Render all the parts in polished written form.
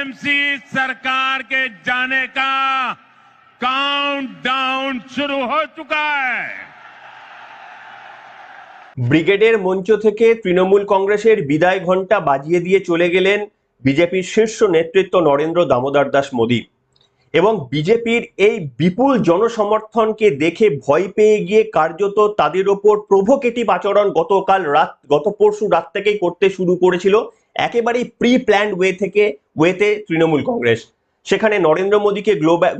TMC सरकार के जाने का काउंटडाउन शुरू हो चुका है। ব্রিগেডের মঞ্চ থেকে তৃণমূল কংগ্রেসের বিদায় ঘণ্টা বাজিয়ে দিয়ে চলে গেলেন বিজেপির শীর্ষ নেতৃত্ব নরেন্দ্র দামোদর দাস মোদী এবং বিজেপির এই বিপুল জনসমর্থনকে দেখে ভয় পেয়ে গিয়ে কার্যত তাদের ওপর প্রভোকেটিভ আচরণ গত পরশু রাত থেকেই করতে শুরু করেছিল একেবারেই প্রি প্ল্যান্ড ওয়েতে তৃণমূল কংগ্রেস। সেখানে নরেন্দ্র মোদীকে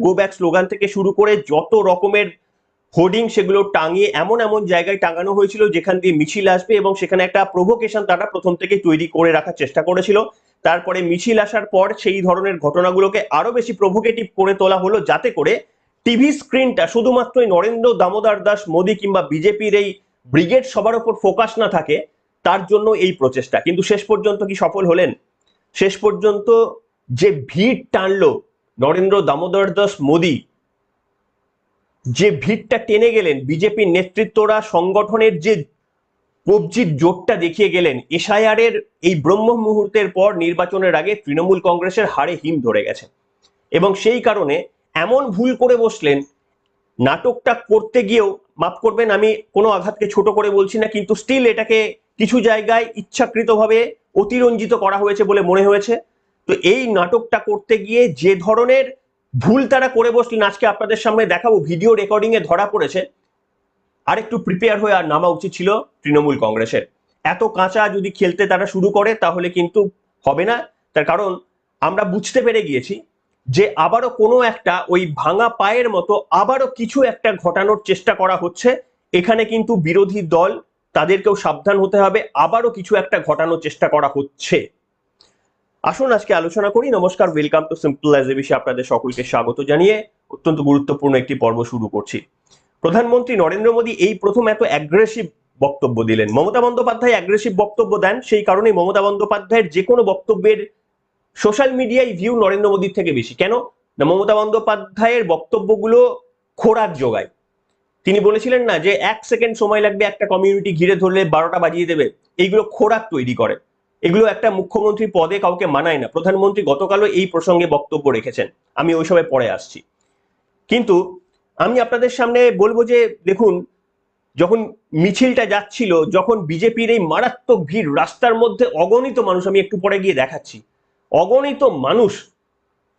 গো ব্যাক স্লোগান থেকে শুরু করে যত রকমের হোর্ডিং সেগুলো টাঙিয়ে এমন জায়গায় টাঙানো হয়েছিল যেখান দিয়ে মিছিল আসবে এবং সেখানে একটা প্রভোকেশন তারা প্রথম থেকে তৈরি করে রাখার চেষ্টা করেছিল। তারপরে মিছিল আসার পর সেই ধরনের ঘটনাগুলোকে আরো বেশি প্রভোকেটিভ করে তোলা হলো যাতে করে টিভি স্ক্রিনটা শুধুমাত্র নরেন্দ্র দামোদর দাস মোদী কিংবা বিজেপির এই ব্রিগেড সবার উপর ফোকাস না থাকে, তার জন্য এই প্রচেষ্টা। কিন্তু শেষ পর্যন্ত কি সফল হলেন? শেষ পর্যন্ত যে ভিড় টানলো নরেন্দ্র দামোদর দাস মোদী, যে ভিড়টা টেনে গেলেন বিজেপির নেতৃত্বরা, সংগঠনের যে কবজির জোরটা দেখিয়ে গেলেন, এসআইআর এর এই ব্রহ্ম মুহূর্তের পর নির্বাচনের আগে তৃণমূল কংগ্রেসের হাড়ে হিম ধরে গেছে এবং সেই কারণে এমন ভুল করে বসলেন। নাটকটা করতে গিয়েও, মাফ করবেন আমি কোনো আঘাতকে ছোট করে বলছি না, কিন্তু স্টিল এটাকে কিছু জায়গায় ইচ্ছাকৃতভাবে অতিরঞ্জিত করা হয়েছে বলে মনে হয়েছে। তো এই নাটকটা করতে গিয়ে যে ধরনের ভুল তারা করে বসলেন আজকে আপনাদের সামনে দেখাবো, ভিডিও রেকর্ডিং এ ধরা পড়েছে। আর একটু প্রিপেয়ার হয়ে আর নামা উচিত ছিল তৃণমূল কংগ্রেসের। এত কাঁচা যদি খেলতে তারা শুরু করে তাহলে কিন্তু হবে না। তার কারণ আমরা বুঝতে পেরে গিয়েছি যে আবারও কোনো একটা ওই ভাঙা পায়ের মতো আবারও কিছু একটা ঘটানোর চেষ্টা করা হচ্ছে। এখানে কিন্তু বিরোধী দল তাদেরকেও সাবধান হতে হবে, আবারও কিছু একটা ঘটানোর চেষ্টা করা হচ্ছে। আসুন আজকে আলোচনা করি। নমস্কার, welcome to simple as a বিষয়, আপনাদের সকলকে স্বাগত জানিয়ে অত্যন্ত গুরুত্বপূর্ণ একটি পর্ব শুরু করছি। প্রধানমন্ত্রী নরেন্দ্র মোদী এই প্রথম এত অ্যাগ্রেসিভ বক্তব্য দিলেন। মমতা বন্দ্যোপাধ্যায় অ্যাগ্রেসিভ বক্তব্য দেন, সেই কারণে মমতা বন্দ্যোপাধ্যায়ের যে কোনো বক্তব্যের সোশ্যাল মিডিয়ায় ভিউ নরেন্দ্র মোদীর থেকে বেশি। কেন না, মমতা বন্দ্যোপাধ্যায়ের বক্তব্যগুলো খোরাক যোগায়। তিনি বলেছিলেন না যে 1 সেকেন্ড সময় লাগবে একটা কমিউনিটি ঘিরে ধরলে 12টা বাজিয়ে দেবে, এইগুলো খোরাক তৈরি করে। এগুলো একটা মুখ্যমন্ত্রী পদে কাউকে মানায় না। প্রধানমন্ত্রী গতকালও এই প্রসঙ্গে বক্তব্য রেখেছেন, আমি ওই সময় পরে আসছি। কিন্তু আমি আপনাদের সামনে বলবো যে দেখুন, যখন মিছিলটা যাচ্ছিল, যখন বিজেপির এই মারাত্মক ভিড়, রাস্তার মধ্যে অগণিত মানুষ, আমি একটু পরে গিয়ে দেখাচ্ছি, অগণিত মানুষ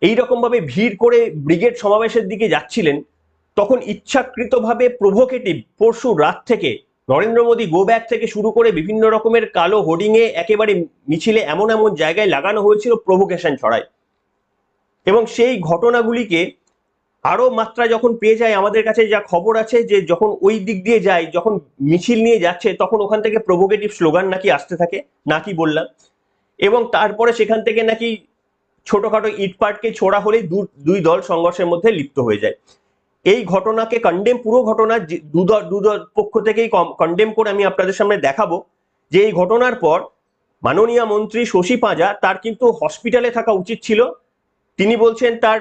এইরকম ভাবে ভিড় করে ব্রিগেড সমাবেশের দিকে যাচ্ছিলেন, তখন ইচ্ছাকৃতভাবে প্রভোকেটিভ পরশু রাত থেকে নরেন্দ্র মোদী গো ব্যাক থেকে শুরু করে বিভিন্ন রকমের কালো হোর্ডিং এ একেবারে মিছিলে এমন জায়গায় লাগানো হয়েছিল প্রভোকেশন ছড়ায়। এবং সেই ঘটনাগুলিকে আরো মাত্রা যখন পেয়ে যায়, আমাদের কাছে যা খবর আছে যে যখন ওই দিক দিয়ে যায়, যখন মিছিল নিয়ে যাচ্ছে, তখন ওখান থেকে প্রভোকেটিভ স্লোগান নাকি আসতে থাকে, নাকি বললাম। এবং তারপরে সেখান থেকে নাকি ছোটখাটো ইটপাটকে ছোড়া হলেই দুই দল সংঘর্ষের মধ্যে লিপ্ত হয়ে যায়। এই ঘটনাকে কন্ডেম, পুরো ঘটনা দু পক্ষ থেকেই কন্ডেম করে আমি আপনাদের সামনে দেখাবো যে এই ঘটনার পর মাননীয় মন্ত্রী শশী পাঁজা, তার কিন্তু হসপিটালে থাকা উচিত ছিল। তিনি বলছেন তার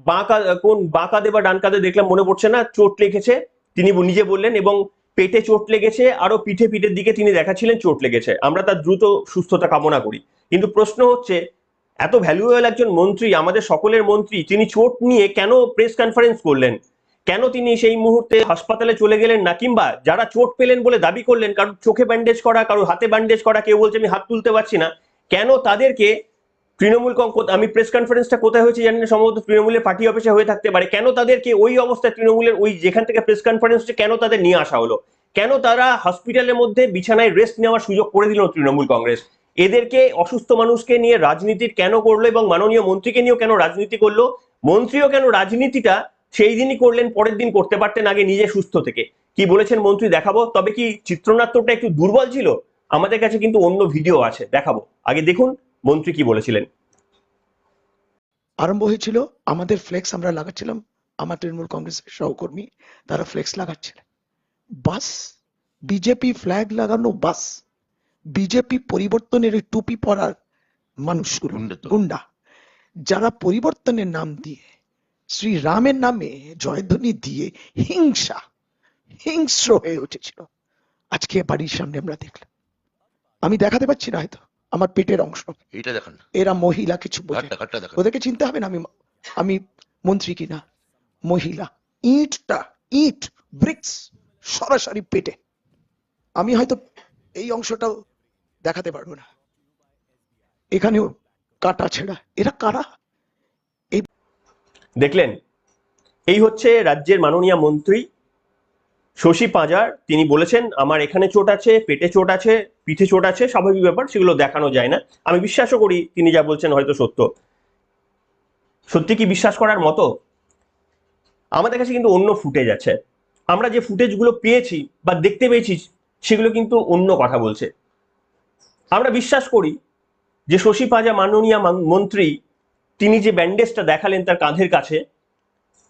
বাঁ কাঁধে বা ডান কাঁধে দেখলাম মনে পড়ছে না, চোট লেগেছে, তিনি নিজে বললেন, এবং পেটে চোট লেগেছে, আরো পিঠের দিকে তিনি দেখাচ্ছিলেন চোট লেগেছে। আমরা তার দ্রুত সুস্থতা কামনা করি। কিন্তু প্রশ্ন হচ্ছে, এত ভ্যালুয়েবল একজন মন্ত্রী, আমাদের সকলের মন্ত্রী, তিনি চোট নিয়ে কেন প্রেস কনফারেন্স করলেন? কেন তিনি সেই মুহূর্তে হাসপাতালে চলে গেলেন না? কিংবা যারা চোট পেলেন বলে দাবি করলেন, কারোর চোখে ব্যান্ডেজ করা, কারোর হাতে ব্যান্ডেজ করা, কেউ বলছে আমি হাত তুলতে পারছি না, কেন তাদেরকে তৃণমূল, আমি প্রেস কনফারেন্সটা কোথায় হয়েছে জানি না, সম্ভবত তৃণমূলের পার্টি অফিসে হয়ে থাকতে পারে, কেন তাদেরকে ওই অবস্থায় তৃণমূলের ওই যেখান থেকে প্রেস কনফারেন্স হচ্ছে কেন তাদের নিয়ে আসা হলো? কেন তারা হসপিটালের মধ্যে বিছানায় রেস্ট নেওয়ার সুযোগ করে দিল তৃণমূল কংগ্রেস? এদেরকে, অসুস্থ মানুষকে নিয়ে রাজনীতির কেন করলো এবং মাননীয় মন্ত্রীকে নিয়েও কেন রাজনীতি করলো? মন্ত্রীও কেন রাজনীতিটা সেই দিনই করলেন, পরের দিন করতে পারতেন আগে নিজে সুস্থ থেকে? কি বলেছেন মন্ত্রী দেখাবো। তবে কি চিত্রনাট্যটা একটু দুর্বল ছিল? আমাদের কাছে কিন্তু অন্য ভিডিও আছে, দেখাবো। আগে দেখুন মন্ত্রী কি বলেছিলেন। আরম্ভ হয়েছিল, আমাদের ফ্লেক্স আমরা লাগাচ্ছিলাম, আমার তৃণমূল কংগ্রেসের সহকর্মী তারা ফ্লেক্স লাগাচ্ছিলেন, বাস বিজেপি ফ্ল্যাগ লাগানো, বাস বিজেপি পরিবর্তনের ওই টুপি পরার মানুষগুলো, গুন্ডা, যারা পরিবর্তনের নাম দিয়ে, শ্রী রামের নামে জয়ধ্বনি দিয়ে হিংস্র হয়ে উঠেছিল। আজকে বাড়ির সামনে আমরা দেখলাম, আমি দেখাতে পাচ্ছি না হয়তো, আমার পেটের অংশ। এইটা দেখান, এরা মহিলা, কিছু বোঝে ঘাটটা ঘাটটা দেখান। ওদেরকে চিনতে হবে না আমি মন্ত্রী কিনা। মহিলা, ইট ব্রিক্স সরাসরি পেটে। আমি হয়তো এই অংশটাও দেখাতে পারবো না, এখানেও কাটা ছেঁড়া। এরা কারা? দেখলেন, এই হচ্ছে রাজ্যের মাননীয় মন্ত্রী শশী পাঁজার। তিনি বলেছেন আমার এখানে চোট আছে, পেটে চোট আছে, পিঠে চোট আছে, স্বাভাবিক ব্যাপার, সেগুলো দেখানো যায় না। আমি বিশ্বাসও করি তিনি যা বলছেন হয়তো সত্য। সত্যি কি বিশ্বাস করার মতো? আমাদের কাছে কিন্তু অন্য ফুটেজ আছে। আমরা যে ফুটেজগুলো পেয়েছি বা দেখতে পেয়েছি সেগুলো কিন্তু অন্য কথা বলছে। আমরা বিশ্বাস করি যে শশী পাঁজা মাননীয় মন্ত্রী তিনি যে ব্যান্ডেজটা দেখালেন তার কাঁধের কাছে,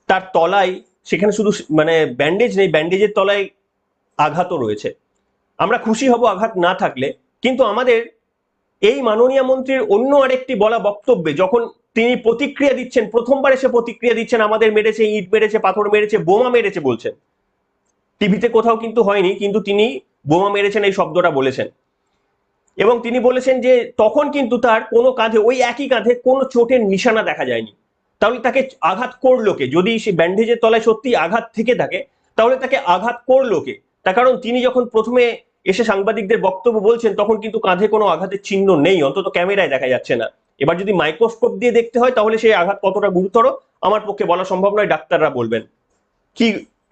তার তলায় সেখানে শুধু মানে ব্যান্ডেজ নেই, ব্যান্ডেজের তলায় আঘাতও রয়েছে। আমরা খুশি হব আঘাত না থাকলে, কিন্তু আমাদের এই মাননীয় মন্ত্রীর অন্য আরেকটি বলা বক্তব্যে যখন তিনি প্রতিক্রিয়া দিচ্ছেন, প্রথমবার এসে প্রতিক্রিয়া দিচ্ছেন আমাদের মেরেছে, ইট মেরেছে, পাথর মেরেছে, বোমা মেরেছে বলছেন। টিভিতে কোথাও কিন্তু হয়নি, কিন্তু তিনি বোমা মেরেছেন এই শব্দটা বলেছেন। এবং তিনি বলেছেন যে তখন কিন্তু তার কোনো কাঁধে, ওই একই কাঁধে কোনো চোটের নিশানা দেখা যায়নি। তাহলে তাকে আঘাত করলো কে? যদি সে ব্যান্ডেজের তলায় সত্যি আঘাত থেকে থাকে তাহলে তাকে আঘাত করলো কে? তার কারণ তিনি যখন প্রথমে এসে সাংবাদিকদের বক্তব্য বলছেন তখন কিন্তু কাঁধে কোনো আঘাতের চিহ্ন নেই, অন্তত ক্যামেরায় দেখা যাচ্ছে না। এবার যদি মাইক্রোস্কোপ দিয়ে দেখতে হয় তাহলে সেই আঘাত কতটা গুরুতর আমার পক্ষে বলা সম্ভব নয়, ডাক্তাররা বলবেন। কি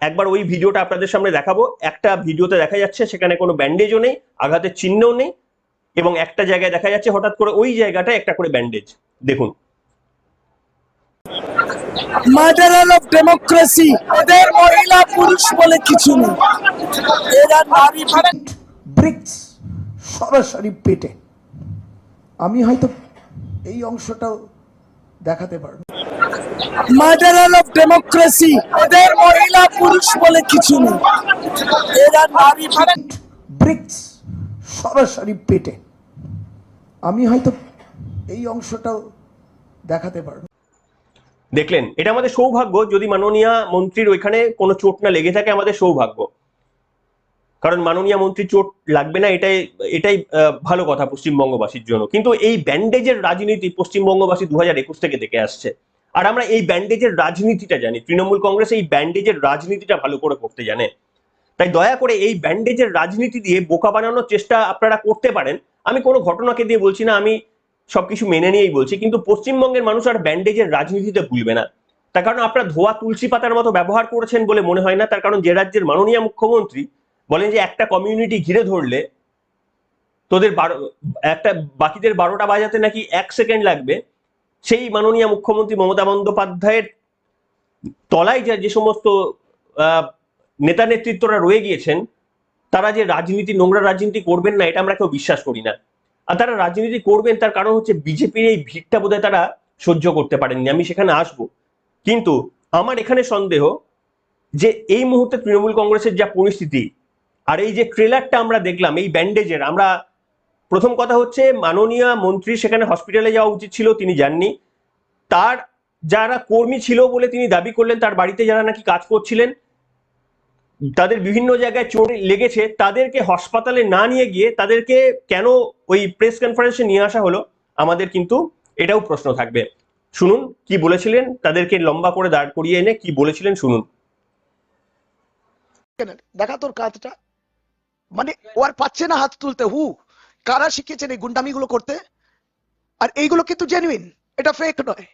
একবার ওই ভিডিওটা আপনাদের সামনে দেখাবো। একটা ভিডিওতে দেখা যাচ্ছে সেখানে কোনো ব্যান্ডেজও নেই, আঘাতের চিহ্নও নেই, এবং একটা জায়গায় দেখা যাচ্ছে হঠাৎ করে ওই জায়গাটায় একটা করে ব্যান্ডেজ। দেখুন। মার্ডারার অফ ডেমোক্রেসি, এদের মহিলা পুরুষ বলে কিছু নেই, এরা নারী। ব্রিক্স সরাসরি পেটে। আমি হয়তো এই অংশটাও দেখাতে পারবো। মার্ডারার অফ ডেমোক্রেসি, এদের মহিলা পুরুষ বলে কিছু নেই, এরা নারী। ব্রিক্স সরাসরি পেটে। আমি হয়তো এই অংশটাও দেখাতে পারবো। দেখলেন, এটা আমাদের সৌভাগ্য যদি মাননীয় মন্ত্রীর ওইখানে কোনো চোট না লেগে থাকে, আমাদের সৌভাগ্য। কারণ মাননীয় মন্ত্রী চোট লাগবে না, এটাই এটাই ভালো কথা পশ্চিমবঙ্গবাসীর জন্য। কিন্তু এই ব্যান্ডেজের রাজনীতি পশ্চিমবঙ্গবাসী 2021 থেকে দেখে আসছে, আর আমরা এই ব্যান্ডেজের রাজনীতিটা জানি। তৃণমূল কংগ্রেস এই ব্যান্ডেজের রাজনীতিটা ভালো করে করতে জানে। তাই দয়া করে এই ব্যান্ডেজের রাজনীতি দিয়ে বোকা বানানোর চেষ্টা আপনারা করতে পারেন। আমি কোনো ঘটনাকে দিয়ে বলছি না, আমি সবকিছু মেনে নিয়েই বলছি, কিন্তু পশ্চিমবঙ্গের মানুষ আর ব্যান্ডেজের রাজনীতিতে ভুলবে না। তার কারণ আপনারা ধোয়া তুলসী পাতার মতো ব্যবহার করেছেন বলে মনে হয় না। তার কারণ যে রাজ্যের মাননীয় মুখ্যমন্ত্রী বলেন যে একটা কমিউনিটি ঘিরে ধরলে তোদের একটা বাকিদের 12টা বাজাতে নাকি 1 সেকেন্ড লাগবে, সেই মাননীয় মুখ্যমন্ত্রী মমতা বন্দ্যোপাধ্যায়ের তলায় যে সমস্ত নেতা নেতৃত্বরা রয়ে গিয়েছেন, তারা যে রাজনীতি, নোংরা রাজনীতি করবেন না এটা আমরা কেউ বিশ্বাস করি না। আর তারা রাজনীতি করবেন তার কারণ হচ্ছে বিজেপির এই ভিড়টা বোধহয় তারা সহ্য করতে পারেননি। আমি সেখানে আসবো, কিন্তু আমার এখানে সন্দেহ যে এই মুহূর্তে তৃণমূল কংগ্রেসের যা পরিস্থিতি, আর এই যে ট্রেলারটা আমরা দেখলাম এই ব্যান্ডেজের, আমরা প্রথম কথা হচ্ছে মাননীয় মন্ত্রী সেখানে হসপিটালে যাওয়া উচিত ছিল, তিনি যাননি। তার যারা কর্মী ছিল বলে তিনি দাবি করলেন, তার বাড়িতে যারা নাকি কাজ করছিলেন তাদের বিভিন্ন জায়গায় চোট লেগেছে, তাদেরকে হাসপাতালে না নিয়ে গিয়ে তাদেরকে কেন ওই প্রেস কনফারেন্সে নিয়ে আসা হলো, আমাদের কিন্তু এটাও প্রশ্ন থাকবে। শুনুন কি বলেছিলেন, তাদেরকে লম্বা করে দাঁড় করিয়ে এনে কি বলেছিলেন শুনুন। দেখা তোর কাজটা, মানে ও আর পাচ্ছে না হাত তুলতে। কারা শিখিয়েছেন এই গুন্ডামিগুলো করতে? আর এইগুলো কিন্তু জেনুইন, এটা ফেক নয়।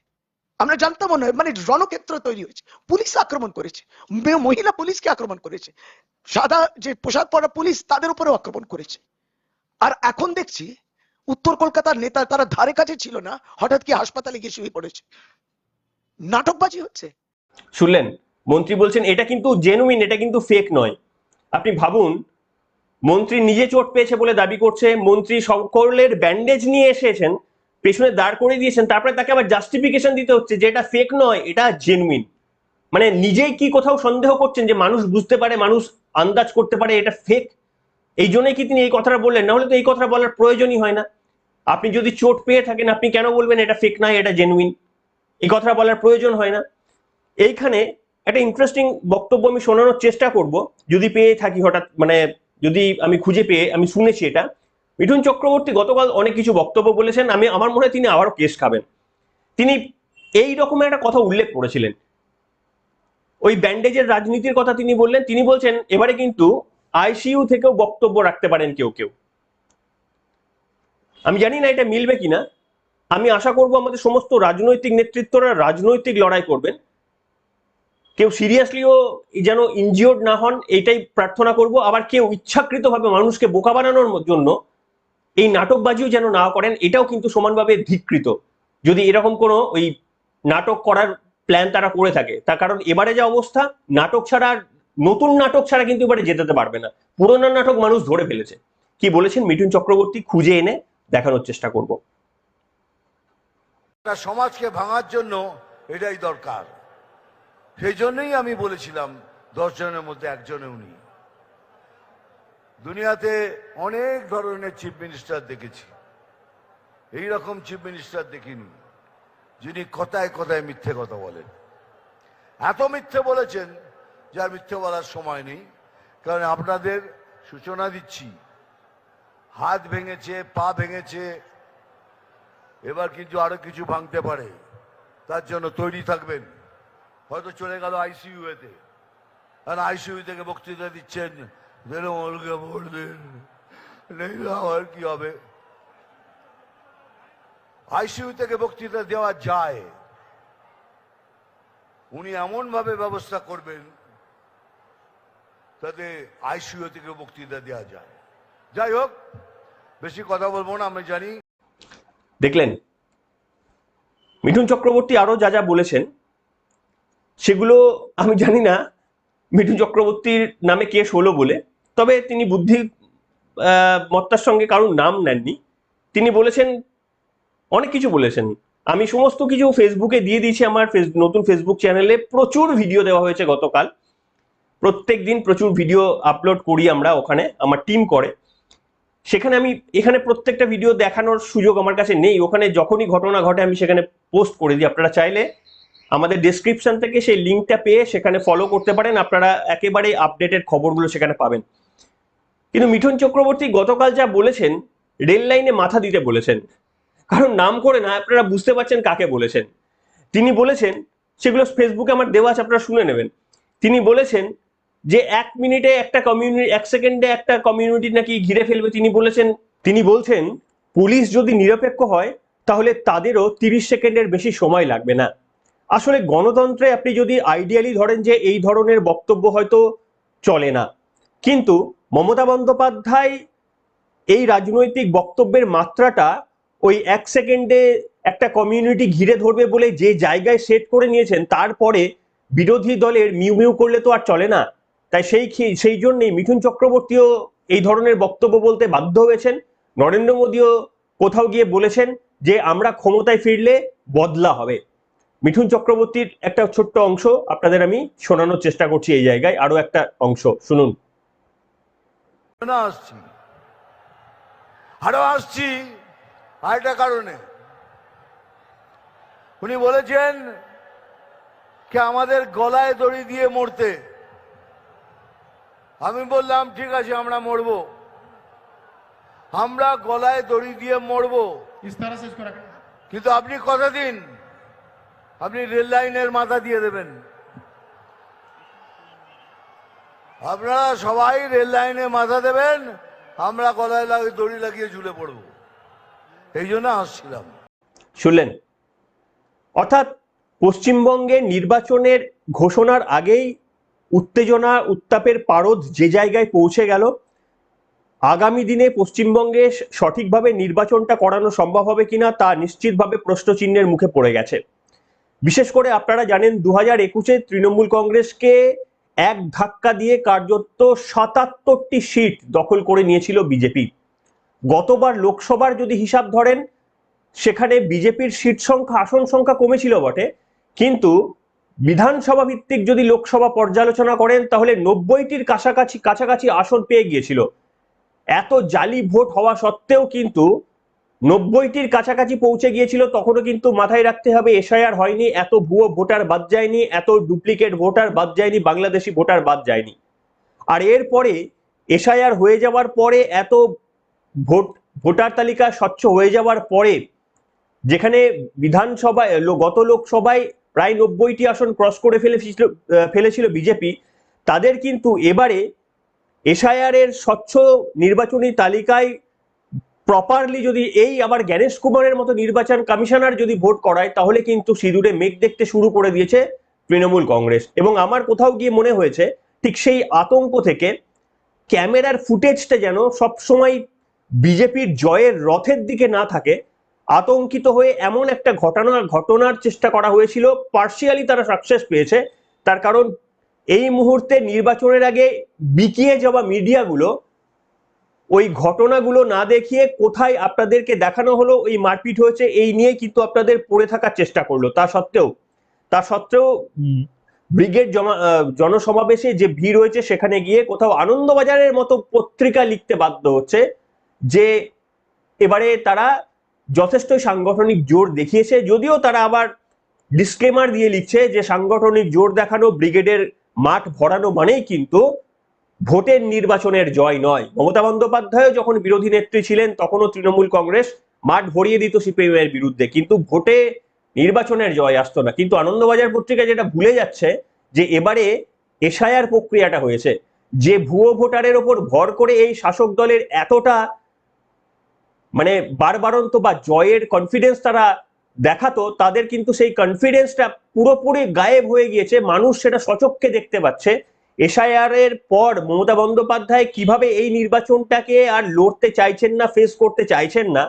আমরা জানতাম না, মানে রণক্ষেত্র তৈরি হয়েছে। পুলিশ আক্রমণ করেছে, মহিলা পুলিশকে আক্রমণ করেছে, সাদা যে পোশাক পরা পুলিশ তাদের উপরেও আক্রমণ করেছে। আর এখন দেখছি উত্তর কলকাতার নেতা, তারা ধারে কাছে ছিল না, হঠাৎ কি হাসপাতালে গিয়ে শুয়ে পড়েছে। নাটকবাজি হচ্ছে। শুনলেন, মন্ত্রী বলছেন এটা কিন্তু জেনুইন, এটা কিন্তু ফেক নয়। আপনি ভাবুন, মন্ত্রী নিজে চোট পেয়েছে বলে দাবি করছে, মন্ত্রী সকলের ব্যান্ডেজ নিয়ে এসেছেন, পেছনে দাঁড় করে দিয়েছেন, তারপরে তাকে আবার জাস্টিফিকেশন দিতে হচ্ছে যে এটা ফেক নয়, এটা জেনুইন। মানে নিজেই কি কোথাও সন্দেহ করছেন যে মানুষ বুঝতে পারে, মানুষ আন্দাজ করতে পারে এটা ফেক? এই জন্যই কি তিনি এই কথাটা বললেন? না হলে তো এই কথাটা বলার প্রয়োজনই হয় না। আপনি যদি চোট পেয়ে থাকেন আপনি কেন বলবেন এটা ফেক নয়, এটা জেনুইন? এই কথাটা বলার প্রয়োজন হয় না। এইখানে একটা ইন্টারেস্টিং বক্তব্য আমি শোনানোর চেষ্টা করব, যদি পেয়ে থাকি হঠাৎ, মানে যদি আমি খুঁজে পেয়ে, আমি শুনেছি এটা। মিঠুন চক্রবর্তী গতকাল অনেক কিছু বক্তব্য বলেছেন, আমার মনে হয় তিনি আবারও কেস খাবেন। তিনি এই রকমের একটা কথা উল্লেখ করেছিলেন, ওই ব্যান্ডেজের রাজনীতির কথা তিনি বললেন। তিনি বলছেন এবারে কিন্তু আইসিইউ থেকেও বক্তব্য রাখতে পারেন কেউ কেউ। আমি জানি না এটা মিলবে কিনা। আমি আশা করব আমাদের সমস্ত রাজনৈতিক নেতৃত্বরা রাজনৈতিক লড়াই করবেন, কেউ সিরিয়াসলিও যেন ইনজিওর্ড না হন এইটাই প্রার্থনা করব। আবার কেউ ইচ্ছাকৃতভাবে মানুষকে বোকা বানানোর জন্য এই নাটকবাজিও যেন না করেন, এটাও কিন্তু সমানভাবে ধিক্কৃত যদি এরকম কোনো ওই নাটক করার প্ল্যান তারা করে থাকে। তার কারণ এবারে যা অবস্থা, নাটক ছাড়া, নতুন নাটক ছাড়া কিন্তু এবারে যেতে পারবে না। পুরোনো নাটক মানুষ ধরে ফেলেছে। কি বলেছেন মিঠুন চক্রবর্তী খুঁজে এনে দেখানোর চেষ্টা করব। সমাজকে ভাঙার জন্য এটাই দরকার। সেই জন্যই আমি বলেছিলাম 10 জনের মধ্যে একজনে উনি। দুনিয়াতে অনেক ধরনের চিফ মিনিস্টার দেখেছি, এই রকম চিফ মিনিস্টার দেখিনি যিনি কথায় কথায় মিথ্যে কথা বলেন। এত মিথ্যে বলেছেন যে আর মিথ্যে বলার সময় নেই। কারণ আপনাদের সূচনা দিচ্ছি, হাত ভেঙেছে, পা ভেঙেছে, এবার কিন্তু আরো কিছু ভাঙতে পারে, তার জন্য তৈরি থাকবেন। হয়তো চলে গেল আইসিইউতে, আর আইসিইউ থেকে বক্তৃতা দিচ্ছেন, আমার কি হবে। আইসিইউ থেকে বক্তৃতা দেওয়া যায়, উনি এমন ভাবে ব্যবস্থা করবেন তাতে আইসিইউ থেকে বক্তৃতা দেওয়া যায়। যাই হোক, বেশি কথা বলবো না। আমি জানি দেখলেন মিঠুন চক্রবর্তী আরো যা যা বলেছেন সেগুলো আমি জানি না মিঠুন চক্রবর্তীর নামে কেস হলো বলে, তবে তিনি বুদ্ধি মত্তার সঙ্গে কারোর নাম নেননি। তিনি বলেছেন অনেক কিছু বলেছেন। আমি সমস্ত কিছু ফেসবুকে দিয়ে দিয়েছি, আমার নতুন ফেসবুক চ্যানেলে প্রচুর ভিডিও দেওয়া হয়েছে গতকাল। প্রত্যেক দিন প্রচুর ভিডিও আপলোড করি আমরা, ওখানে আমার টিম করে। সেখানে আমি এখানে প্রত্যেকটা ভিডিও দেখানোর সুযোগ আমার কাছে নেই, ওখানে যখনই ঘটনা ঘটে আমি সেখানে পোস্ট করে দিই। আপনারা চাইলে আমাদের ডেসক্রিপশন থেকে সেই লিঙ্কটা পেয়ে সেখানে ফলো করতে পারেন, আপনারা একেবারে আপডেটেড খবরগুলো সেখানে পাবেন। কিন্তু মিঠুন চক্রবর্তী গতকাল যা বলেছেন, রেল লাইনে মাথা দিতে বলেছেন, কারণ নাম করে না, আপনারা বুঝতে পারছেন কাকে বলেছেন। তিনি বলেছেন, সেগুলো ফেসবুকে আমার দেওয়া আছে, আপনারা শুনে নেবেন। তিনি বলেছেন যে 1 মিনিটে একটা কমিউনিটি, 1 সেকেন্ডে একটা কমিউনিটি নাকি ঘিরে ফেলবে। তিনি বলছেন পুলিশ যদি নিরপেক্ষ হয় তাহলে তাদেরও 30 সেকেন্ডের বেশি সময় লাগবে না। আসলে গণতন্ত্রে আপনি যদি আইডিয়ালি ধরেন যে এই ধরনের বক্তব্য হয়তো চলে না, কিন্তু মমতা বন্দ্যোপাধ্যায় এই রাজনৈতিক বক্তব্যের মাত্রাটা ওই 1 সেকেন্ডে একটা কমিউনিটি ঘিরে ধরবে বলে যে জায়গায় সেট করে নিয়েছেন, তারপরে বিরোধী দলের মিউ মিউ করলে তো আর চলে না। তাই সেই জন্যই মিঠুন চক্রবর্তীও এই ধরনের বক্তব্য বলতে বাধ্য হয়েছেন। নরেন্দ্র মোদীও কোথাও গিয়ে বলেছেন যে আমরা ক্ষমতায় ফিরলে বদলা হবে। মিঠুন চক্রবর্তীর একটা ছোট্ট অংশ আপনাদের আমি শোনানোর চেষ্টা করছি এই জায়গায়, আরো একটা অংশ শুনুন। আসছি আরেকটা কারণে। উনি বলেছেন কি আমাদের গলায় দড়ি দিয়ে মরতে। আমি বললাম ঠিক আছে, আমরা মরবো, আমরা গলায় দড়ি দিয়ে মরবো, কিন্তু আপনি কথা দিন আপনি রেল লাইনের মাথা দিয়ে দেবেন। আপনারা সবাই রেল লাইনে মাথা দেবেন, আমরা গলায় দড়ি লাগিয়ে ঝুলে পড়বো। এই জন্য আসছিলাম। শুনলেন? অর্থাৎ পশ্চিমবঙ্গে নির্বাচনের ঘোষণার আগেই উত্তেজনা উত্তাপের পারদ যে জায়গায় পৌঁছে গেল, আগামী দিনে পশ্চিমবঙ্গে সঠিকভাবে নির্বাচনটা করানো সম্ভব হবে কিনা তা নিশ্চিতভাবে প্রশ্নচিহ্নের মুখে পড়ে গেছে। বিশেষ করে আপনারা জানেন 2021-এ তৃণমূল কংগ্রেসকে এক ধাক্কা দিয়ে কার্যত 77টি সিট দখল করে নিয়েছিল বিজেপি। গতবার লোকসভার যদি হিসাব ধরেন, সেখানে বিজেপির সিট সংখ্যা, আসন সংখ্যা কমেছিল বটে, কিন্তু বিধানসভা ভিত্তিক যদি লোকসভা পর্যালোচনা করেন তাহলে 90টির কাছাকাছি আসন পেয়ে গিয়েছিল। এত জালি ভোট হওয়া সত্ত্বেও কিন্তু 90টির কাছাকাছি পৌঁছে গিয়েছিল। তখনও কিন্তু মাথায় রাখতে হবে এসআইআর হয়নি, এত ভুয়ো ভোটার বাদ যায়নি, এত ডুপ্লিকেট ভোটার বাদ যায়নি, বাংলাদেশি ভোটার বাদ যায়নি। আর এরপরে এসআইআর হয়ে যাওয়ার পরে এত ভোট ভোটার তালিকা স্বচ্ছ হয়ে যাওয়ার পরে যেখানে বিধানসভায় গত লোকসভায় প্রায় 90টি আসন ক্রস করে ফেলেছিল বিজেপি, তাদের কিন্তু এবারে এসআইআর এর স্বচ্ছ নির্বাচনী তালিকায় প্রপারলি যদি এই আবার জ্ঞানেশ কুমারের মতো নির্বাচন কমিশনার যদি ভোট করায়, তাহলে কিন্তু সিঁদুরে মেঘ দেখতে শুরু করে দিয়েছে তৃণমূল কংগ্রেস। এবং আমার কোথাও গিয়ে মনে হয়েছে ঠিক সেই আতঙ্ক থেকে ক্যামেরার ফুটেজটা যেন সবসময় বিজেপির জয়ের রথের দিকে না থাকে, আতঙ্কিত হয়ে এমন একটা ঘটনার চেষ্টা করা হয়েছিল। পার্শিয়ালি তারা সাকসেস পেয়েছে, তার কারণ এই মুহূর্তে নির্বাচনের আগে বিকিয়ে যাওয়া মিডিয়াগুলো ওই ঘটনাগুলো না দেখিয়ে কোথায় আপনাদেরকে দেখানো হলো ওই মারপিট হয়েছে এই নিয়ে কিন্তু আপনাদের পড়ে থাকার চেষ্টা করলো। তা সত্ত্বেও ব্রিগেড জনসমাবেশে যে ভিড় হয়েছে সেখানে গিয়ে কোথাও আনন্দবাজারের মতো পত্রিকা লিখতে বাধ্য হচ্ছে যে এবারে তারা যথেষ্ট সাংগঠনিক জোর দেখিয়েছে, যদিও তারা আবার ডিসক্লেমার দিয়ে লিখছে যে সাংগঠনিক জোর দেখানো, ব্রিগেডের মাঠ ভরানো মানেই কিন্তু ভোটের নির্বাচনের জয় নয়। মমতা বন্দ্যোপাধ্যায় যখন বিরোধী নেত্রী ছিলেন তখনও তৃণমূল কংগ্রেস মাঠ ভরিয়ে দিত সিপিএম এর বিরুদ্ধে, কিন্তু ভোটে নির্বাচনের জয় আসতো না। কিন্তু আনন্দবাজার পত্রিকা যেটা ভুলে যাচ্ছে যে এবারে এসআইআর প্রক্রিয়াটা হয়েছে, যে ভুয়ো ভোটারের ওপর ভর করে এই শাসক দলের এতটা মানে বারবারন্ত বা জয়ের কনফিডেন্স তারা দেখাতো, তাদের কিন্তু সেই কনফিডেন্সটা পুরোপুরি গায়েব হয়ে গিয়েছে। মানুষ সেটা সচক্ষে দেখতে পাচ্ছে। এসআইআর এর পর মমতা বন্দ্যোপাধ্যায় কিভাবে এই নির্বাচনটাকে আর লড়তে চাইছেন না, ফেস করতে চাইছেন না,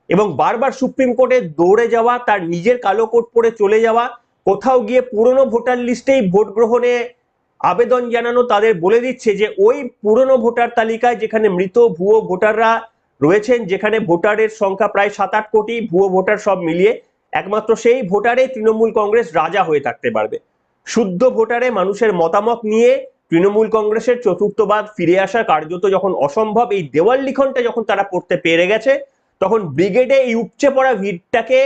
এবং বারবার সুপ্রিম কোর্টে দৌড়ে যাওয়া, তার নিজের কালো কোট পরে চলে যাওয়া, কোথাও গিয়ে পুরনো ভোটার লিস্টেই ভোট গ্রহণে আবেদন জানানো, তাদের বলে দিচ্ছে যে ওই পুরনো ভোটার তালিকায় যেখানে মৃত ভুয়ো ভোটাররা রয়েছেন, যেখানে ভোটারের সংখ্যা প্রায় 7-8 কোটি, ভুয়ো ভোটার সব মিলিয়ে একমাত্র সেই ভোটারে তৃণমূল কংগ্রেস রাজা হয়ে থাকতে পারবে। শুদ্ধ ভোটারে মানুষের মতামত নিয়ে তৃণমূল কংগ্রেসের চতুর্থবার ফিরে আসা কার্যত যখন অসম্ভব, এই দেওয়াল লিখনটা যখন তারা পড়তে পেরে গেছে, তখন ব্রিগেডে এই উপচে পড়া ভিড়টাকে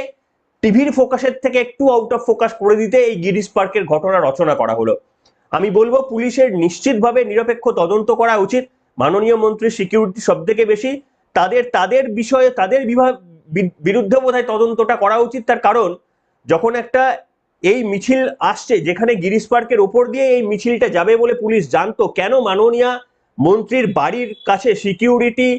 টিভির ফোকাসের থেকে একটু আউট অফ ফোকাস করে দিতে এই গিরিশ পার্কের ঘটনা রচনা করা হলো। আমি বলবো পুলিশের নিশ্চিতভাবে নিরপেক্ষ তদন্ত করা উচিত। মাননীয় মন্ত্রীর সিকিউরিটি সব থেকে বেশি, তাদের বিষয়ে তাদের বিরুদ্ধে বোধহয় তদন্তটা করা উচিত। তার কারণ যখন একটা এই মিছিল আসছে যেখানে গিরিশ পার্কের ওপর দিয়ে এই মিছিলটা যাবে বলে পুলিশ জানতো, কেন মাননীয় মন্ত্রীর বাড়ির কাছে সিকিউরিটি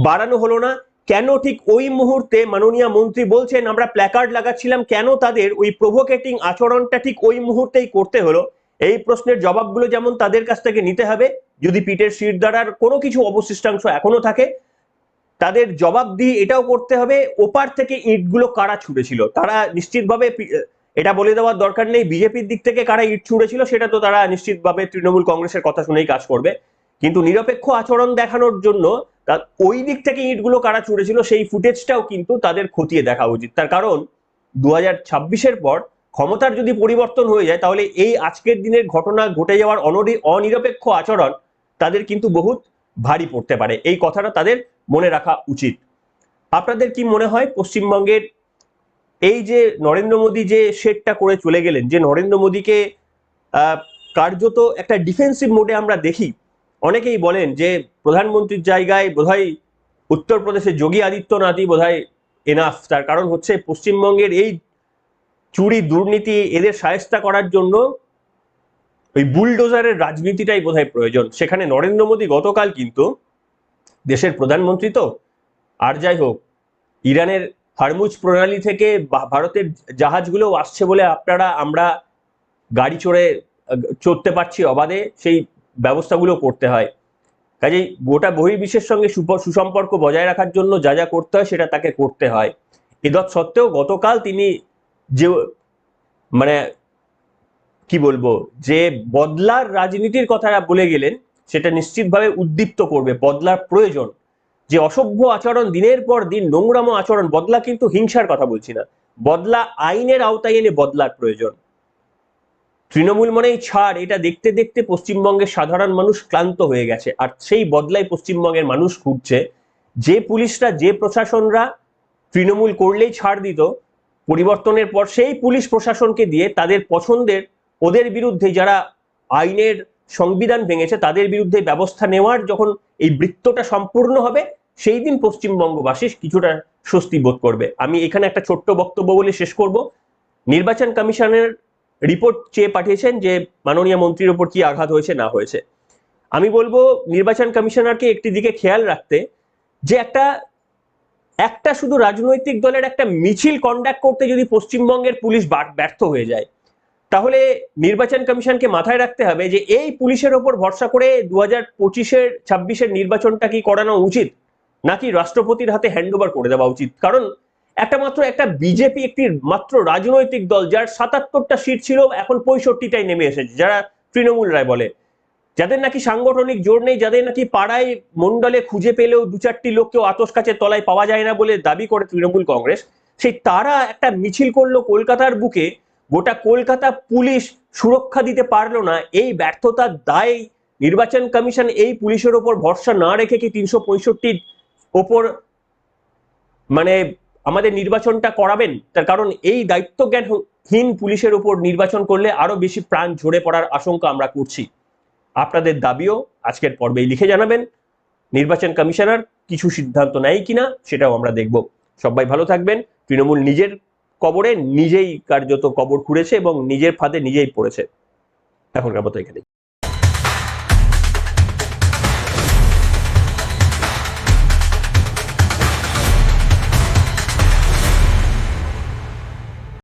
বাড়ানো হলো না? কেন ঠিক ওই মুহূর্তে মাননীয় মন্ত্রী বলছেন আমরা প্ল্যাকার্ড লাগাচ্ছিলাম, কেন তাদের ওই প্রভোকেটিং আচরণটা ঠিক ওই মুহূর্তেই করতে হলো? এই প্রশ্নের জবাবগুলো যেমন তাদের কাছ থেকে নিতে হবে, যদি পিঠের শির দ্বারার কোনো কিছু অবশিষ্টাংশ এখনো থাকে তাদের জবাব দিয়ে এটাও করতে হবে ওপার থেকে ইটগুলো কারা ছুড়েছিল। তারা নিশ্চিতভাবে এটা বলে দেওয়ার দরকার নেই বিজেপির দিক থেকে কারা ইট ছুড়েছিল, সেটা তো তারা নিশ্চিতভাবে তৃণমূল কংগ্রেসের কথা শুনেই কাজ করবে। কিন্তু নিরপেক্ষ আচরণ দেখানোর জন্য ওই দিক থেকে ইটগুলো কারা ছুড়েছিল সেই ফুটেজটাও কিন্তু তাদের খতিয়ে দেখা উচিত। তার কারণ 2026-এর পর ক্ষমতার যদি পরিবর্তন হয়ে যায়, তাহলে এই আজকের দিনের ঘটনা ঘটে যাওয়ার অনিরপেক্ষ আচরণ তাদের কিন্তু বহুত ভারী পড়তে পারে। এই কথাটা তাদের মনে রাখা উচিত। আপনাদের কি মনে হয় পশ্চিমবঙ্গের এই যে নরেন্দ্র মোদী যে শেডটা করে চলে গেলেন, যে নরেন্দ্র মোদীকে কার্যত একটা ডিফেন্সিভ মোডে আমরা দেখি, অনেকেই বলেন যে প্রধানমন্ত্রীর জায়গায় বোধহয় উত্তরপ্রদেশের যোগী আদিত্যনাথই বোধহয় এনাফ। তার কারণ হচ্ছে পশ্চিমবঙ্গের এই চুরি দুর্নীতি এদের শায়েস্তা করার জন্য ওই বুলডোজারের রাজনীতিটাই বোধহয় প্রয়োজন। সেখানে নরেন্দ্র মোদী গতকাল কিন্তু দেশের প্রধানমন্ত্রী তো, আর যাই হোক, ইরানের হরমুজ প্রণালী থেকে ভারতের জাহাজগুলো আসছে বলে আমরা গাড়ি চড়তে পারছি অবাধে, সেই ব্যবস্থাগুলো করতে হয়। কাজেই গোটা বহির্বিশ্বের সঙ্গে সুসম্পর্ক বজায় রাখার জন্য যা যা করতে হয় সেটা তাকে করতে হয়। এদৎ সত্ত্বেও গতকাল তিনি যে মানে কি বলবো, যে বদলার রাজনীতির কথা বলে গেলেন, সেটা নিশ্চিতভাবে উদ্দীপ্ত করবে বদলার প্রয়োজন। যে অসভ্য আচরণ, দিনের পর দিন নোংরামো আচরণ, বদলা কিন্তু হিংসার কথা বলছি না, বদলা আইনের আওতায় এনে বদলার প্রয়োজন। তৃণমূল মনেই ছাড়, এটা দেখতে দেখতে পশ্চিমবঙ্গের সাধারণ মানুষ ক্লান্ত হয়ে গেছে। আর সেই বদলাই পশ্চিমবঙ্গের মানুষ খুঁজছে। যে পুলিশরা, যে প্রশাসনরা তৃণমূল করলেই ছাড় দিত, পরিবর্তনের পর সেই পুলিশ প্রশাসনকে দিয়ে তাদের পছন্দের, ওদের বিরুদ্ধে যারা আইনের সংবিধান ভেঙেছে তাদের বিরুদ্ধে ব্যবস্থা নেওয়ার যখন এই বৃত্তটা সম্পূর্ণ হবে, সেই দিন পশ্চিমবঙ্গবাসী কিছুটা স্বস্তি বোধ করবে। আমি এখানে একটা ছোট্ট বক্তব্য বলে শেষ করব। নির্বাচন কমিশনের রিপোর্ট চেয়ে পাঠিয়েছেন যে মাননীয় মন্ত্রীর ওপর কি আঘাত হয়েছে না হয়েছে। আমি বলবো নির্বাচন কমিশনারকে একটি দিকে খেয়াল রাখতে, যে একটা শুধু রাজনৈতিক দলের একটা মিছিল কন্ডাক্ট করতে যদি পশ্চিমবঙ্গের পুলিশ ব্যর্থ হয়ে যায়, তাহলে নির্বাচন কমিশনকে মাথায় রাখতে হবে যে এই পুলিশের ওপর ভরসা করে 2025-26 নির্বাচনটা কি করানো উচিত, নাকি রাষ্ট্রপতির হাতে হ্যান্ডওভার করে দেওয়া উচিত। কারণ একটা বিজেপি একটি মাত্র রাজনৈতিক দল, যার 77টা সিট ছিল, এখন 65টাই নেমে এসেছে, যারা তৃণমূল রায় বলে, যাদের নাকি সাংগঠনিক জোর নেই, যাদের নাকি পাড়ায় মন্ডলে খুঁজে পেলেও 2-4টি লোককেও আতস কাচের তলায় পাওয়া যায় না বলে দাবি করে তৃণমূল কংগ্রেস, সেই তারা একটা মিছিল করলো কলকাতার বুকে, গোটা কলকাতা পুলিশ সুরক্ষা দিতে পারলো না। এই ব্যর্থতার দায় নির্বাচন কমিশন এই পুলিশের ওপর ভরসা না রেখে কি 365 ওপর মানে আমাদের নির্বাচনটা করাবেন? তার কারণ এই দায়িত্বজ্ঞানহীন পুলিশের উপর নির্বাচন করলে আরো বেশি প্রাণ ঝরে পড়ার আশঙ্কা আমরা করছি। আপনাদের দাবিও আজকের পর্বেই লিখে জানাবেন। নির্বাচন কমিশনার কিছু সিদ্ধান্ত নেয় কিনা সেটাও আমরা দেখব। সবাই ভালো থাকবেন। তৃণমূল নিজের কবরে নিজেই কার্যত কবর খুঁড়েছে এবং নিজের ফাঁদে নিজেই পড়েছে। এখনকার মতো এখানে।